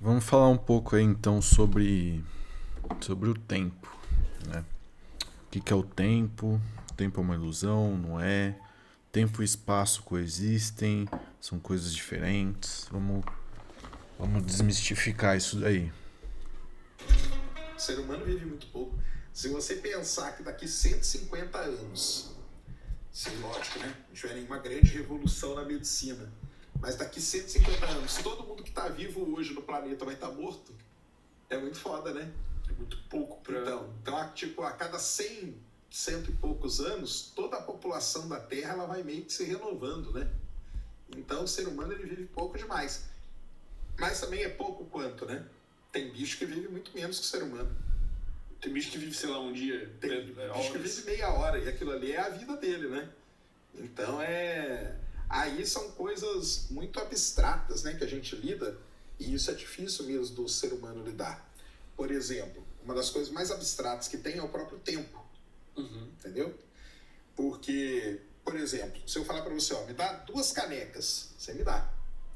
Vamos falar um pouco aí então sobre o tempo, né? O que é o tempo? O tempo é uma ilusão, não é? Tempo e espaço coexistem, são coisas diferentes. Vamos desmistificar isso daí. O ser humano vive muito pouco. Se você pensar que daqui 150 anos, se lógico, né? Não tiver nenhuma grande revolução na medicina, mas daqui 150 anos, todo mundo que está vivo hoje no planeta vai estar morto, é muito foda, né? É muito pouco pra... Então, tipo, a cada 100, cento e poucos anos, toda a população da Terra ela vai meio que se renovando, né? Então, o ser humano ele vive pouco demais. Mas também é pouco quanto, né? Tem bicho que vive muito menos que o ser humano. Tem bicho que vive, sei lá, um dia. Tem bicho que vive meia hora, e aquilo ali é a vida dele, né? Então aí são coisas muito abstratas, né, que a gente lida, e isso é difícil mesmo do ser humano lidar. Por exemplo, uma das coisas mais abstratas que tem é o próprio tempo. Entendeu? Porque, por exemplo, se eu falar para você, ó, me dá 2 canecas, você me dá.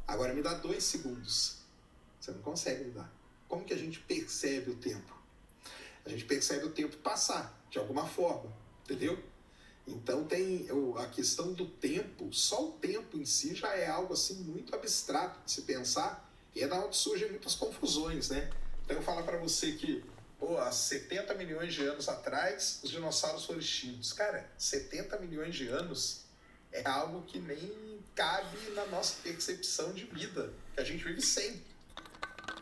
Agora me dá 2 segundos. Você não consegue me dar. Como que a gente percebe o tempo? A gente percebe o tempo passar, de alguma forma, entendeu? Então tem a questão do tempo, só o tempo em si já é algo assim muito abstrato de se pensar, e é da onde surgem muitas confusões, né? Então eu falo para você que, há 70 milhões de anos atrás, os dinossauros foram extintos. Cara, 70 milhões de anos é algo que nem cabe na nossa percepção de vida, que a gente vive sem.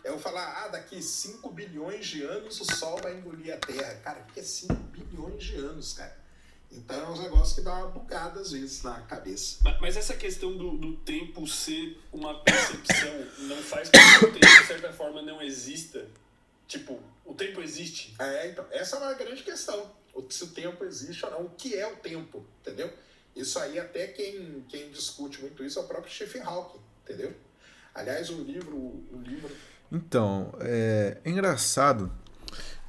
Eu falar, daqui 5 bilhões de anos o Sol vai engolir a Terra. Cara, o que é 5 bilhões de anos, cara? Então é um negócio que dá uma bugada às vezes na cabeça. Mas essa questão do tempo ser uma percepção não faz com que o tempo, de certa forma, não exista? Tipo, o tempo existe? Então, essa é uma grande questão. Se o tempo existe ou não. O que é o tempo, entendeu? Isso aí até quem discute muito isso é o próprio Stephen Hawking, entendeu? Aliás, o livro... Então, é engraçado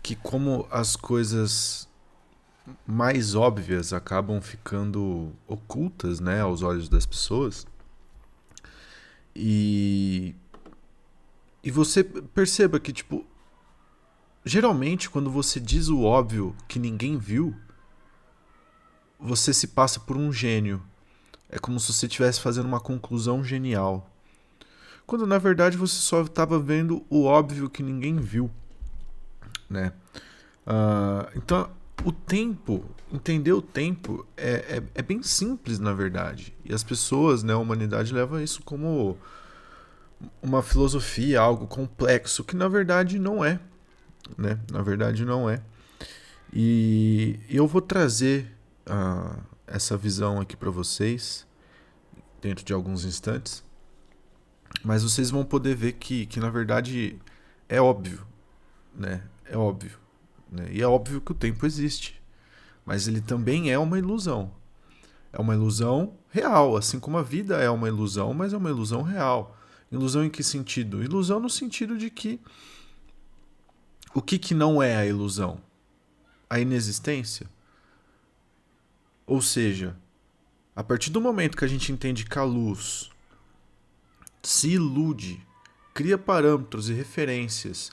que como as coisas mais óbvias acabam ficando ocultas, né, aos olhos das pessoas. E você perceba que, tipo, geralmente quando você diz o óbvio que ninguém viu, você se passa por um gênio. É como se você estivesse fazendo uma conclusão genial. Quando na verdade você só estava vendo o óbvio que ninguém viu, né? Então, o tempo, entender o tempo é bem simples, na verdade. E as pessoas, né, a humanidade leva isso como uma filosofia, algo complexo, que na verdade não é. Né? Na verdade não é. E eu vou trazer essa visão aqui para vocês dentro de alguns instantes. Mas vocês vão poder ver que na verdade é óbvio, né? É óbvio. Né? E é óbvio que o tempo existe. Mas ele também é uma ilusão. É uma ilusão real, assim como a vida é uma ilusão, mas é uma ilusão real. Ilusão em que sentido? Ilusão no sentido de que o que não é a ilusão? A inexistência? Ou seja, a partir do momento que a gente entende que a luz se ilude, cria parâmetros e referências,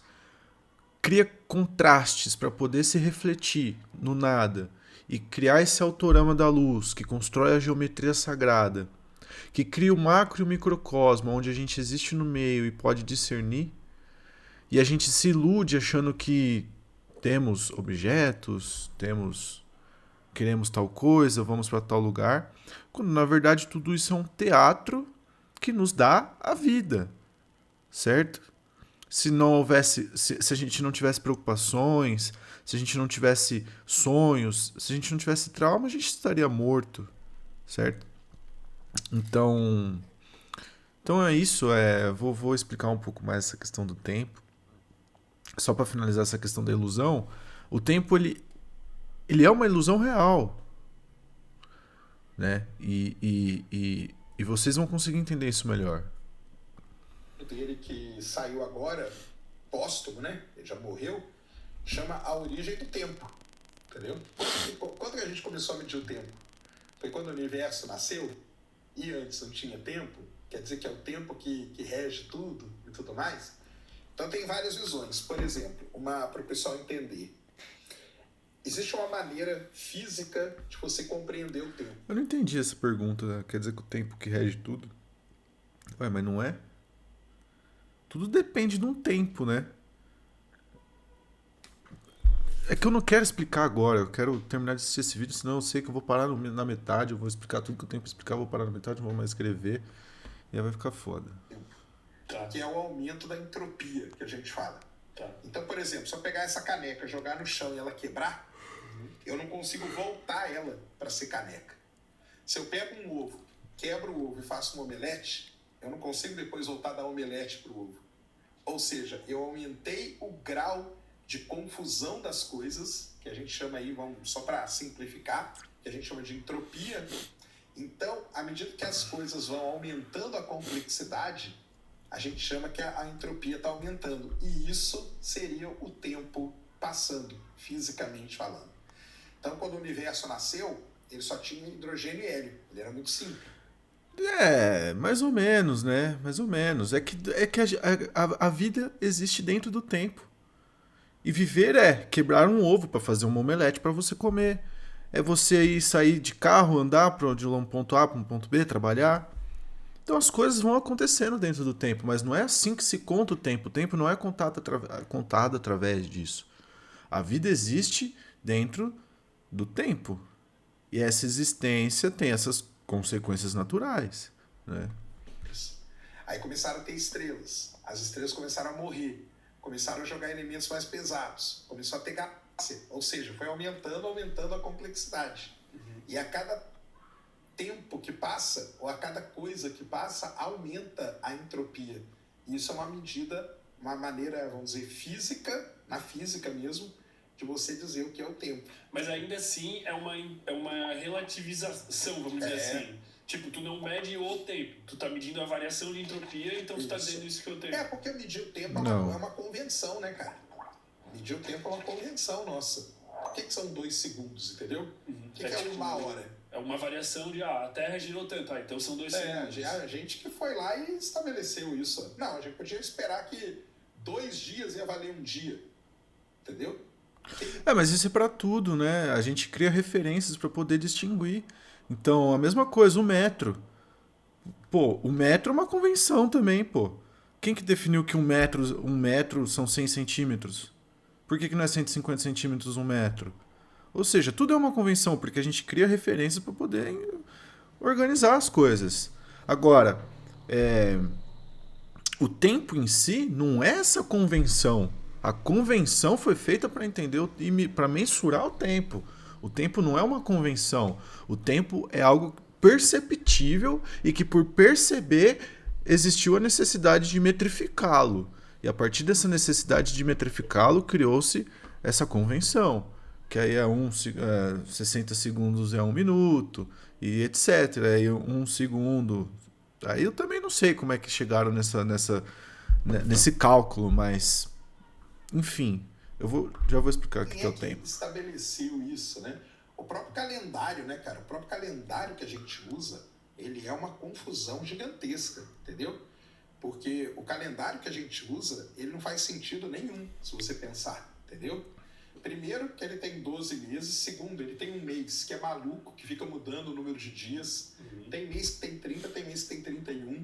cria contrastes para poder se refletir no nada e criar esse autorama da luz que constrói a geometria sagrada, que cria o macro e o microcosmo, onde a gente existe no meio e pode discernir, e a gente se ilude achando que temos objetos, queremos tal coisa, vamos para tal lugar, quando na verdade tudo isso é um teatro que nos dá a vida, certo? Se não houvesse, se a gente não tivesse preocupações, se a gente não tivesse sonhos, se a gente não tivesse trauma, a gente estaria morto, certo? Então é isso. Vou explicar um pouco mais essa questão do tempo. Só para finalizar essa questão da ilusão, o tempo ele é uma ilusão real, né? E vocês vão conseguir entender isso melhor. Dele que saiu agora, póstumo, né? Ele já morreu, chama A Origem do Tempo, entendeu? Quando que a gente começou a medir o tempo? Foi quando o universo nasceu e antes não tinha tempo? Quer dizer que é o tempo que rege tudo e tudo mais? Então tem várias visões. Por exemplo, para o pessoal entender. Existe uma maneira física de você compreender o tempo. Eu não entendi essa pergunta, né? Quer dizer que o tempo que rege tudo? Ué, mas não é? Tudo depende de um tempo, né? É que eu não quero explicar agora, eu quero terminar de assistir esse vídeo, senão eu sei que eu vou parar na metade, eu vou explicar tudo que eu tenho pra explicar, eu vou parar na metade, não vou mais escrever, e aí vai ficar foda. Tá. Que é o aumento da entropia que a gente fala. Tá. Então, por exemplo, se eu pegar essa caneca, jogar no chão e ela quebrar, eu não consigo voltar ela para ser caneca. Se eu pego um ovo, quebro o ovo e faço um omelete, eu não consigo depois voltar da omelete para o ovo. Ou seja, eu aumentei o grau de confusão das coisas, que a gente chama aí, só para simplificar, que a gente chama de entropia. Então, à medida que as coisas vão aumentando a complexidade, a gente chama que a entropia está aumentando. E isso seria o tempo passando, fisicamente falando. Então, quando o universo nasceu, ele só tinha hidrogênio e hélio. Ele era muito simples. É, mais ou menos, né? Mais ou menos. É que a vida existe dentro do tempo. E viver é quebrar um ovo para fazer uma omelete para você comer. É você ir sair de carro, andar de um ponto A para um ponto B, trabalhar. Então as coisas vão acontecendo dentro do tempo, mas não é assim que se conta o tempo. O tempo não é contado através disso. A vida existe dentro do tempo. E essa existência tem essas consequências naturais, né? Aí começaram a ter estrelas. As estrelas começaram a morrer. Começaram a jogar elementos mais pesados. Começou a ter galáxia. Ou seja, foi aumentando a complexidade. E a cada tempo que passa, ou a cada coisa que passa, aumenta a entropia. E isso é uma medida, uma maneira, vamos dizer, física, na física mesmo, de você dizer o que é o tempo. Mas ainda assim é uma relativização, vamos dizer assim. Tipo, tu não mede o tempo, tu tá medindo a variação de entropia, então tu tá dizendo isso que é o tempo. Porque medir o tempo Não. é uma convenção, né, cara? Medir o tempo é uma convenção nossa. O que são 2 segundos, entendeu? O que é tipo, 1 hora? É uma variação de, a Terra girou tanto, então são 2 segundos. A gente que foi lá e estabeleceu isso. Não, a gente podia esperar que 2 dias ia valer 1 dia, entendeu? Mas isso é pra tudo, né? A gente cria referências pra poder distinguir. Então, a mesma coisa, o metro. Pô, o metro é uma convenção também, pô. Quem que definiu que um metro são 100 centímetros? Por que não é 150 centímetros um metro? Ou seja, tudo é uma convenção, porque a gente cria referências para poder organizar as coisas. Agora, o tempo em si não é essa convenção. A convenção foi feita para entender e para mensurar o tempo. O tempo não é uma convenção. O tempo é algo perceptível e que, por perceber, existiu a necessidade de metrificá-lo. E a partir dessa necessidade de metrificá-lo, criou-se essa convenção. Que aí 60 segundos é 1 minuto, e etc. Aí 1 segundo. Aí eu também não sei como é que chegaram nesse cálculo, mas enfim, já vou explicar o que é o tempo. Estabeleceu isso, né? O próprio calendário, né, cara? O próprio calendário que a gente usa, ele é uma confusão gigantesca, entendeu? Porque o calendário que a gente usa, ele não faz sentido nenhum, se você pensar, entendeu? Primeiro, que ele tem 12 meses. Segundo, ele tem um mês que é maluco, que fica mudando o número de dias. Tem mês que tem 30, tem mês que tem 31.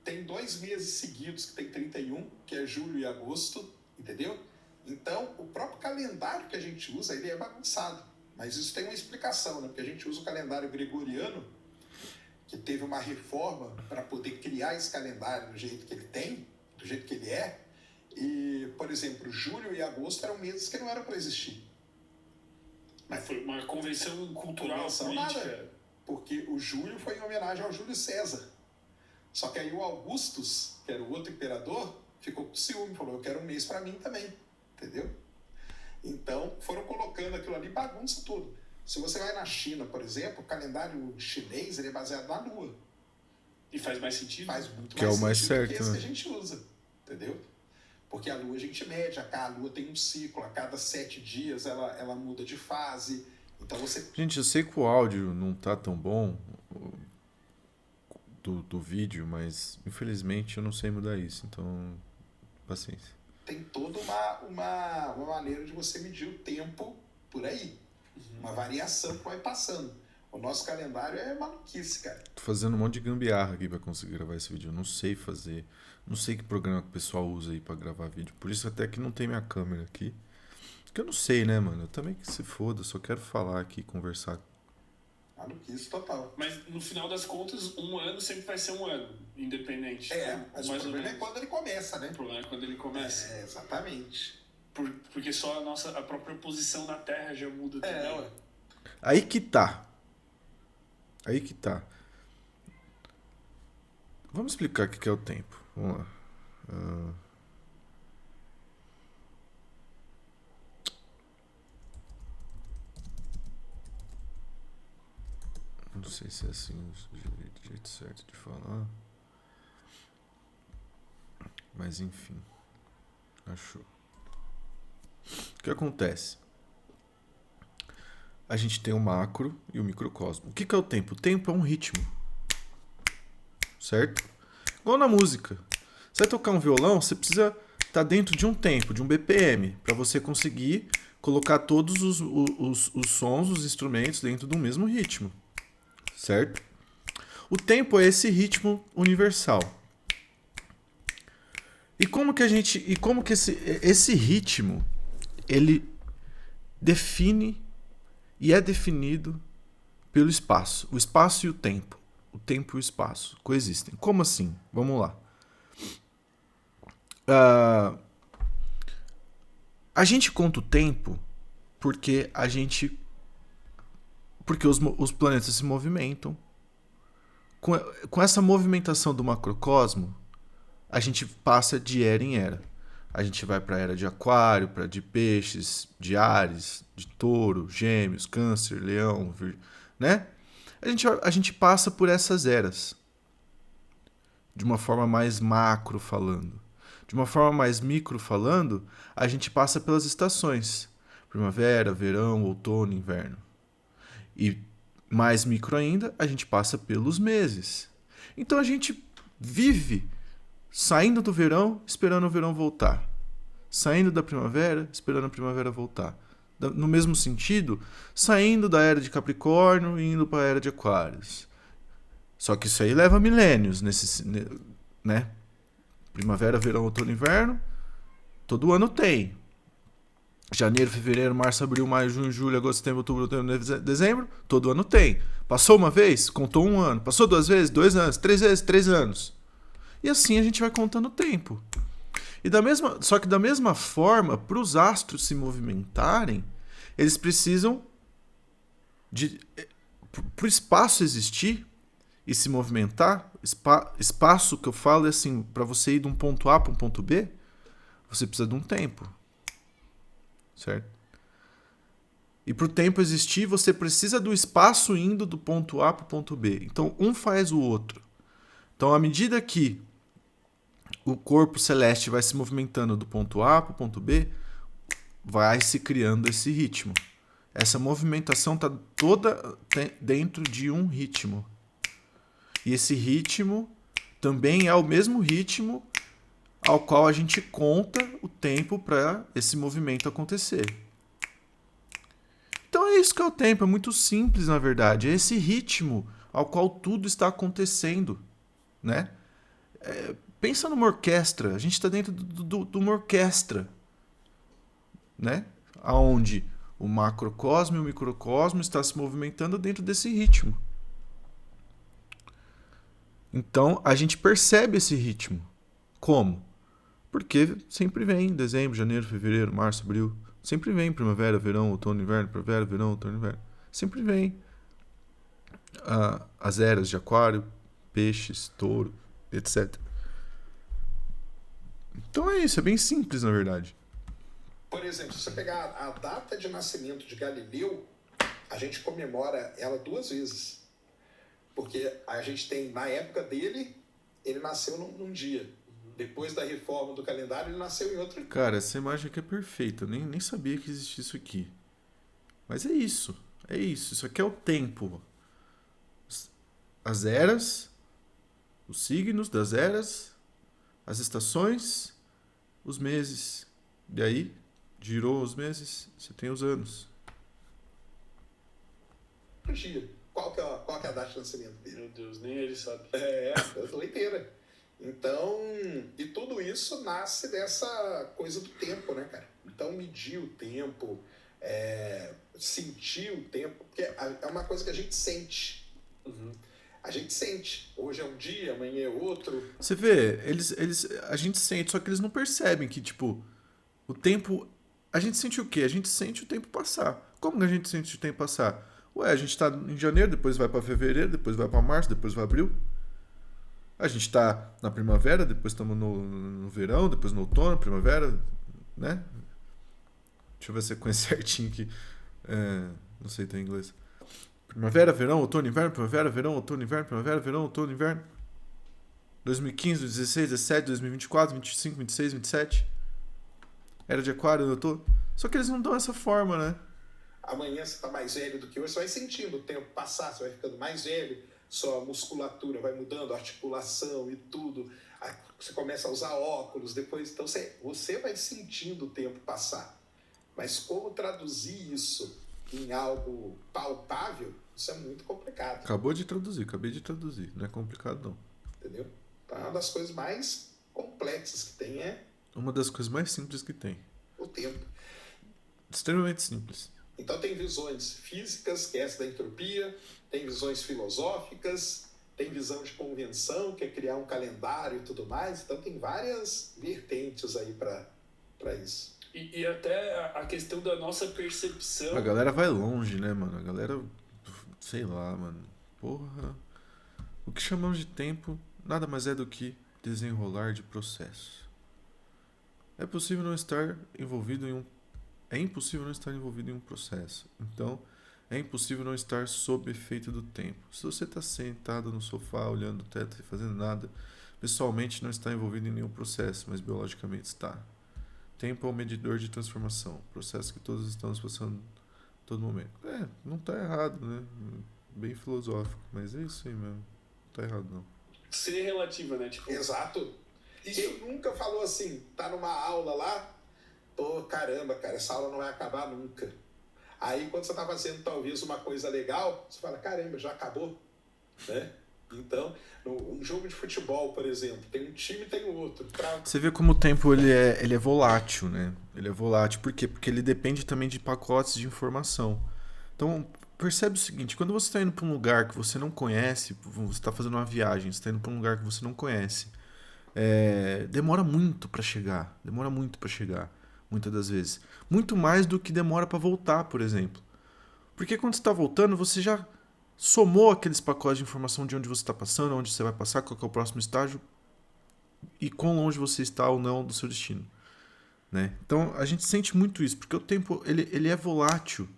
Tem 2 meses seguidos que tem 31, que é julho e agosto, entendeu? Então, o próprio calendário que a gente usa, ele é bagunçado. Mas isso tem uma explicação, né? Porque a gente usa o calendário gregoriano, que teve uma reforma para poder criar esse calendário do jeito que ele tem, do jeito que ele é. E, por exemplo, julho e agosto eram meses que não eram para existir. Mas foi uma convenção cultural, política. Nada, porque o julho foi em homenagem ao Júlio César. Só que aí o Augustus, que era o outro imperador, ficou com ciúme, falou, eu quero um mês para mim também, entendeu? Então, foram colocando aquilo ali, bagunça tudo. Se você vai na China, por exemplo, o calendário chinês ele é baseado na Lua. E faz mais sentido? Faz muito que mais sentido é o mais certo, que esse né? que a gente usa, entendeu? Porque a Lua a gente mede, a Lua tem um ciclo, a cada 7 dias ela muda de fase. Então você... Gente, eu sei que o áudio não tá tão bom do vídeo, mas infelizmente eu não sei mudar isso, então paciência. tem toda uma maneira de você medir o tempo por aí. Uma variação que vai passando. O nosso calendário é maluquice, cara. Tô fazendo um monte de gambiarra aqui pra conseguir gravar esse vídeo. Eu não sei fazer. Não sei que programa que o pessoal usa aí pra gravar vídeo. Por isso até que não tem minha câmera aqui. Porque eu não sei, né, mano? Eu também que se foda. Eu só quero falar aqui, conversar. Maluquice total. Mas no final das contas, um ano sempre vai ser um ano, independente. Mas mais o ou problema é menos. quando ele começa, né? O problema é quando ele começa. Exatamente. Porque só a própria posição na Terra já muda também. Ué. Aí que tá. Aí que tá. Vamos explicar o que é o tempo. Vamos lá. Não sei se é assim o jeito certo de falar. Mas enfim. Achou. O que acontece? A gente tem o macro e o microcosmo. O que é o tempo? O tempo é um ritmo. Certo? Igual na música. Você vai tocar um violão, você precisa estar dentro de um tempo, de um BPM, para você conseguir colocar todos os sons, os instrumentos dentro do mesmo ritmo. Certo? O tempo é esse ritmo universal. E como que esse ritmo ele define e é definido pelo espaço. O espaço e o tempo. O tempo e o espaço coexistem. Como assim? Vamos lá. A gente conta o tempo porque os planetas se movimentam. Com essa movimentação do macrocosmo, a gente passa de era em era. A gente vai para a era de aquário, para de peixes, de Áries, de touro, gêmeos, câncer, leão, né? A gente passa por essas eras. De uma forma mais macro falando. De uma forma mais micro falando, a gente passa pelas estações. Primavera, verão, outono, inverno. E mais micro ainda, a gente passa pelos meses. Então a gente vive saindo do verão, esperando o verão voltar. Saindo da primavera, esperando a primavera voltar. No mesmo sentido, saindo da era de Capricórnio e indo para a era de Aquários. Só que isso aí leva milênios, né? Primavera, verão, outono, inverno, todo ano tem. Janeiro, fevereiro, março, abril, maio, junho, julho, agosto, setembro, outubro, novembro, dezembro, todo ano tem. Passou uma vez, contou um ano. Passou 2 vezes, 2 anos. 3 vezes, 3 anos. E assim a gente vai contando o tempo. Só que da mesma forma, para os astros se movimentarem, eles precisam para o espaço existir e se movimentar. Espaço que eu falo é assim, para você ir de um ponto A para um ponto B, você precisa de um tempo. Certo? E para o tempo existir, você precisa do espaço indo do ponto A para o ponto B. Então, um faz o outro. Então, à medida que o corpo celeste vai se movimentando do ponto A para o ponto B, vai se criando esse ritmo. Essa movimentação está toda dentro de um ritmo. E esse ritmo também é o mesmo ritmo ao qual a gente conta o tempo para esse movimento acontecer. Então é isso que é o tempo, é muito simples na verdade. É esse ritmo ao qual tudo está acontecendo, né? Pensa numa orquestra, a gente está dentro de uma orquestra, né? Onde o macrocosmo e o microcosmo estão se movimentando dentro desse ritmo. Então a gente percebe esse ritmo. Como? Porque sempre vem dezembro, janeiro, fevereiro, março, abril. Sempre vem primavera, verão, outono, inverno, primavera, verão, outono, inverno. Sempre vem as eras de aquário, peixes, touro, etc. Então é isso, é bem simples na verdade. Por exemplo, se você pegar a data de nascimento de Galileu, a gente comemora ela 2 vezes. Porque a gente tem, na época dele, ele nasceu num dia. Depois da reforma do calendário, ele nasceu em outro. Cara, essa imagem aqui é perfeita. Eu nem sabia que existia isso aqui. Mas é isso. É isso. Isso aqui é o tempo. As eras, os signos das eras, as estações os meses. E aí, girou os meses, você tem os anos. Qual que é a data de nascimento dele? Meu Deus, nem ele sabe. É doideira. Então, e tudo isso nasce dessa coisa do tempo, né, cara? Então, medir o tempo, sentir o tempo, porque é uma coisa que a gente sente. Uhum. A gente sente. Hoje é um dia, amanhã é outro. Você vê, a gente sente, só que eles não percebem que, tipo, o tempo... A gente sente o quê? A gente sente o tempo passar. Como que a gente sente o tempo passar? Ué, a gente tá em janeiro, depois vai pra fevereiro, depois vai pra março, depois vai abril. A gente tá na primavera, depois estamos no verão, depois no outono, primavera, né? Deixa eu ver a sequência certinho aqui. Não sei ter em inglês. Primavera, verão, outono, inverno, primavera, verão, outono, inverno, primavera, verão, outono, inverno. 2015, 2016, 17, 2024, 25, 26, 27. Era de aquário, eu tô... Só que eles não dão essa forma, né? Amanhã você tá mais velho do que hoje, você vai sentindo o tempo passar, você vai ficando mais velho, sua musculatura vai mudando, a articulação e tudo. Aí você começa a usar óculos, depois... Então você vai sentindo o tempo passar. Mas como traduzir isso em algo palpável, isso é muito complicado. Acabei de traduzir. Não é complicado, não. Entendeu? Então, uma das coisas mais complexas que tem é uma das coisas mais simples que tem. O tempo. Extremamente simples. Então tem visões físicas, que é essa da entropia, tem visões filosóficas, tem visão de convenção, que é criar um calendário e tudo mais. Então tem várias vertentes aí para isso. E até a questão da nossa percepção... A galera vai longe, né, mano? A galera... Sei lá, mano. Porra. O que chamamos de tempo nada mais é do que desenrolar de processo. É impossível não estar envolvido em um processo. Então, é impossível não estar sob efeito do tempo. Se você está sentado no sofá, olhando o teto e fazendo nada, pessoalmente não está envolvido em nenhum processo, mas biologicamente está. Tempo é um medidor de transformação, processo que todos estamos passando a todo momento. Não está errado, né? Bem filosófico, mas é isso aí mesmo. Não está errado, não. Ser relativa, né? Tipo... Exato. Quem nunca falou assim, tá numa aula lá, pô, caramba, cara, essa aula não vai acabar nunca. Aí quando você tá fazendo talvez uma coisa legal, você fala, caramba, já acabou, né? Então, um jogo de futebol, por exemplo, tem um time e tem o outro. Você vê como o tempo ele é volátil, né? Ele é volátil, por quê? Porque ele depende também de pacotes de informação. Então, percebe o seguinte, quando você está indo para um lugar que você não conhece, você está fazendo uma viagem, você está indo para um lugar que você não conhece, demora muito para chegar, muitas das vezes. Muito mais do que demora para voltar, por exemplo. Porque quando você está voltando, você já somou aqueles pacotes de informação de onde você está passando, onde você vai passar, qual que é o próximo estágio e quão longe você está ou não do seu destino. Né? Então, a gente sente muito isso, porque o tempo ele é volátil.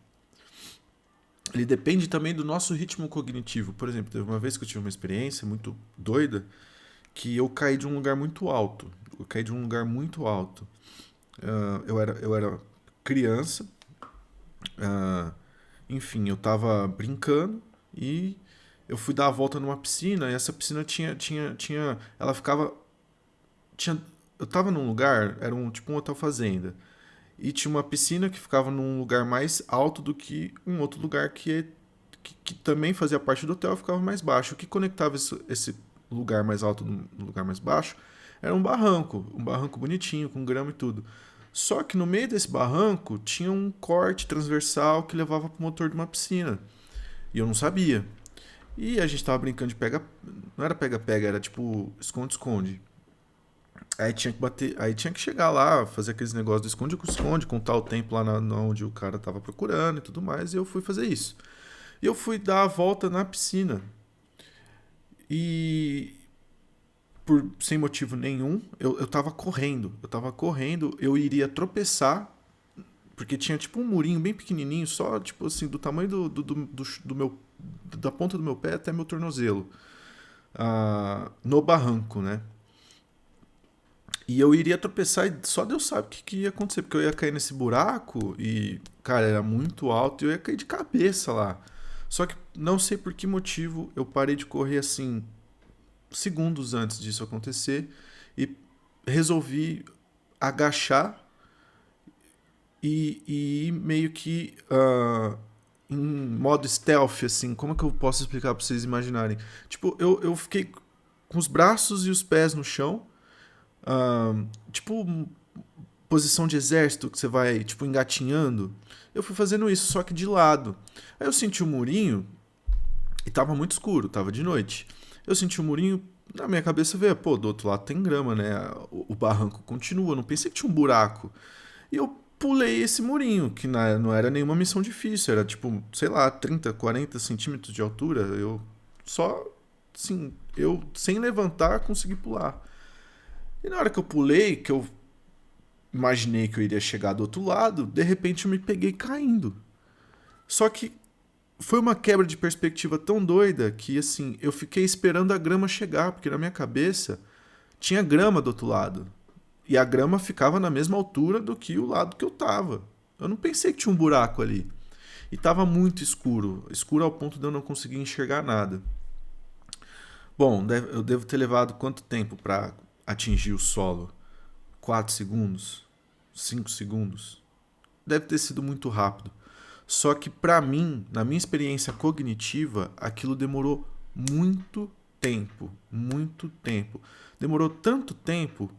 Ele depende também do nosso ritmo cognitivo. Por exemplo, teve uma vez que eu tive uma experiência muito doida, que eu caí de um lugar muito alto. Eu era criança, enfim, eu tava brincando e eu fui dar a volta numa piscina e essa piscina ela ficava... eu tava num lugar, era tipo um hotel fazenda, e tinha uma piscina que ficava num lugar mais alto do que um outro lugar que também fazia parte do hotel e ficava mais baixo. O que conectava esse lugar mais alto no lugar mais baixo era um barranco bonitinho, com grama e tudo. Só que no meio desse barranco tinha um corte transversal que levava para o motor de uma piscina. E eu não sabia. E a gente tava brincando de pega... Não era pega-pega, era tipo esconde-esconde. Aí tinha que chegar lá, fazer aqueles negócios do esconde-esconde, contar o tempo lá onde o cara tava procurando e tudo mais. E eu fui fazer isso. E eu fui dar a volta na piscina. E... sem motivo nenhum, eu tava correndo, eu iria tropeçar, porque tinha tipo um murinho bem pequenininho, só tipo assim, do tamanho da ponta do meu pé até meu tornozelo, no barranco, né? E eu iria tropeçar e só Deus sabe o que ia acontecer, porque eu ia cair nesse buraco e, cara, era muito alto e eu ia cair de cabeça lá. Só que não sei por que motivo eu parei de correr assim, segundos antes disso acontecer, e resolvi agachar e ir meio que em modo stealth, assim. Como é que eu posso explicar pra vocês imaginarem? Tipo, eu fiquei com os braços e os pés no chão, tipo posição de exército que você vai, tipo, engatinhando. Eu fui fazendo isso, só que de lado. Aí eu senti o murinho e tava muito escuro, tava de noite. Eu senti o murinho, na minha cabeça veio, pô, do outro lado tem grama, né? O barranco continua, eu não pensei que tinha um buraco. E eu pulei esse murinho, que não era nenhuma missão difícil, era tipo, sei lá, 30, 40 centímetros de altura. Eu só, assim, eu sem levantar consegui pular. E na hora que eu pulei, que eu imaginei que eu iria chegar do outro lado, de repente eu me peguei caindo. Só que foi uma quebra de perspectiva tão doida que, assim, eu fiquei esperando a grama chegar, porque na minha cabeça tinha grama do outro lado. E a grama ficava na mesma altura do que o lado que eu tava. Eu não pensei que tinha um buraco ali. E tava muito escuro, escuro ao ponto de eu não conseguir enxergar nada. Bom, eu devo ter levado quanto tempo para atingir o solo? 4 segundos? 5 segundos? Deve ter sido muito rápido. Só que para mim, na minha experiência cognitiva, aquilo demorou muito tempo, muito tempo. Demorou tanto tempo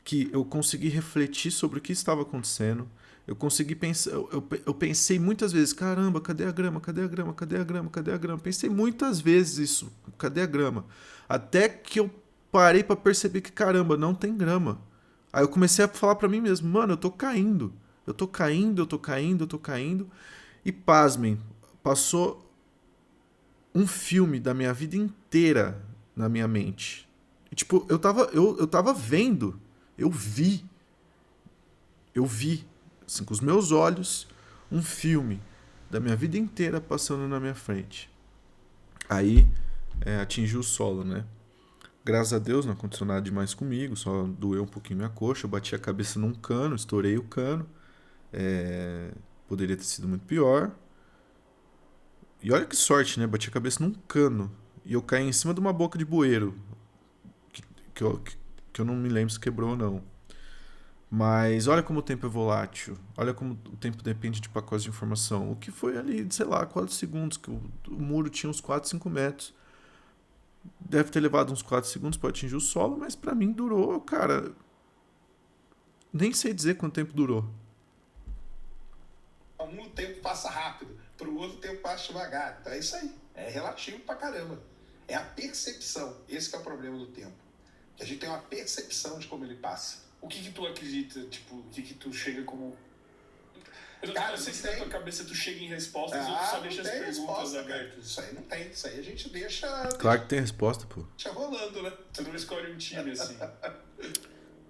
que eu consegui refletir sobre o que estava acontecendo. Eu consegui pensar, eu pensei muitas vezes, caramba, cadê a grama? Cadê a grama? Cadê a grama? Cadê a grama? Pensei muitas vezes isso, cadê a grama? Até que eu parei para perceber que, caramba, não tem grama. Aí eu comecei a falar para mim mesmo, mano, eu tô caindo. Eu tô caindo, eu tô caindo, eu tô caindo. E pasmem, passou um filme da minha vida inteira na minha mente. E, tipo, eu tava vendo, eu vi, assim, com os meus olhos, um filme da minha vida inteira passando na minha frente. Aí atingiu o solo, né? Graças a Deus não aconteceu nada demais comigo, só doeu um pouquinho minha coxa, eu bati a cabeça num cano, estourei o cano. Poderia ter sido muito pior. E olha que sorte, né? Bati a cabeça num cano. E eu caí em cima de uma boca de bueiro. Que, que eu não me lembro se quebrou ou não. Mas olha como o tempo é volátil. Olha como o tempo depende de pacotes de informação. O que foi ali, sei lá, 4 segundos. Que o muro tinha uns 4, 5 metros. Deve ter levado uns 4 segundos para atingir o solo. Mas pra mim durou, cara... Nem sei dizer quanto tempo durou. O tempo passa rápido, pro outro o tempo passa devagar. Então é isso aí. É relativo pra caramba. É a percepção. Esse que é o problema do tempo. Que a gente tem uma percepção de como ele passa. O que tu acredita? Tipo, o que tu chega como... Cara, eu sei se na tua cabeça tu chega em respostas ou tu só deixa as perguntas abertas. Isso aí não tem. Isso aí a gente deixa... Claro que tem resposta, pô. Deixa rolando, né? Tu não escolhe um time, assim.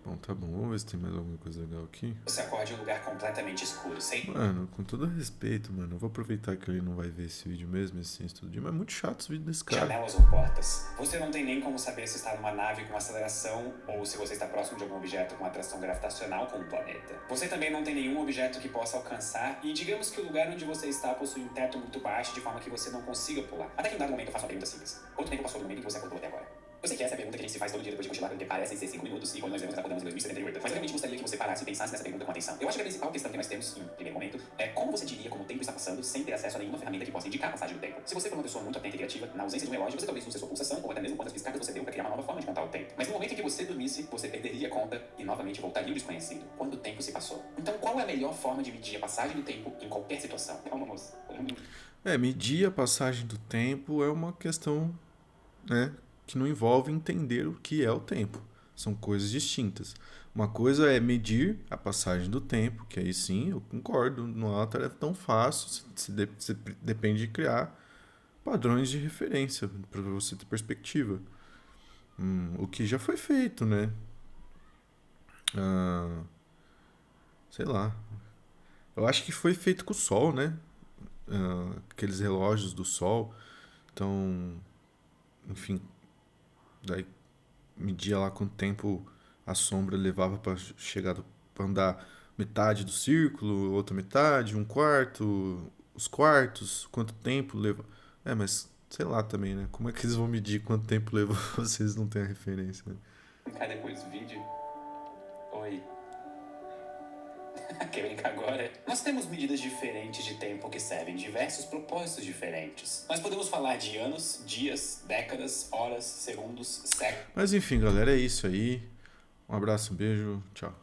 Bom, tá bom. Vamos ver se tem mais alguma coisa legal aqui. Você acorde em um lugar completamente escuro, sem... Mano, com todo respeito, mano, eu vou aproveitar que ele não vai ver esse vídeo mesmo, esse ciência todo dia, mas é muito chato esse vídeo desse cara. janelas ou portas. Você não tem nem como saber se está numa nave com aceleração ou se você está próximo de algum objeto com atração gravitacional como um planeta. Você também não tem nenhum objeto que possa alcançar e digamos que o lugar onde você está possui um teto muito baixo de forma que você não consiga pular. Até que em um dado momento eu faço uma pergunta simples. Quanto tempo passou do momento em que você acordou até agora? Eu sei que essa é a pergunta que a gente se faz todo dia depois de cochilar, porque parecem ser 5 minutos e quando nós vemos nós acordamos em 2078. Mas eu realmente gostaria que você parasse e pensasse nessa pergunta com atenção. Eu acho que a principal questão que nós temos, em primeiro momento, é como você diria como o tempo está passando sem ter acesso a nenhuma ferramenta que possa indicar a passagem do tempo. Se você for uma pessoa muito atenta e criativa, na ausência de um relógio, você talvez use a sua pulsação ou até mesmo quantas piscadas você deu para criar uma nova forma de contar o tempo. Mas no momento em que você dormisse, você perderia a conta e novamente voltaria ao desconhecido. Quando o tempo se passou. Então qual é a melhor forma de medir a passagem do tempo em qualquer situação? Calma, moça. Medir a passagem do tempo é uma questão, né, que não envolve entender o que é o tempo. São coisas distintas. Uma coisa é medir a passagem do tempo, que aí sim, eu concordo, não é uma tarefa tão fácil, você depende de criar padrões de referência para você ter perspectiva. O que já foi feito, né? Sei lá. Eu acho que foi feito com o Sol, né? Aqueles relógios do Sol. Então, enfim, daí media lá quanto tempo a sombra levava para chegar para andar metade do círculo, outra metade, um quarto, os quartos, quanto tempo leva. Mas sei lá também, né? Como é que eles vão medir quanto tempo leva vocês não têm a referência, né? Cai depois do vídeo. Oi. Quer brincar agora? Nós temos medidas diferentes de tempo que servem diversos propósitos diferentes. Nós podemos falar de anos, dias, décadas, horas, segundos, séculos. Mas enfim, galera, é isso aí. Um abraço, um beijo, tchau.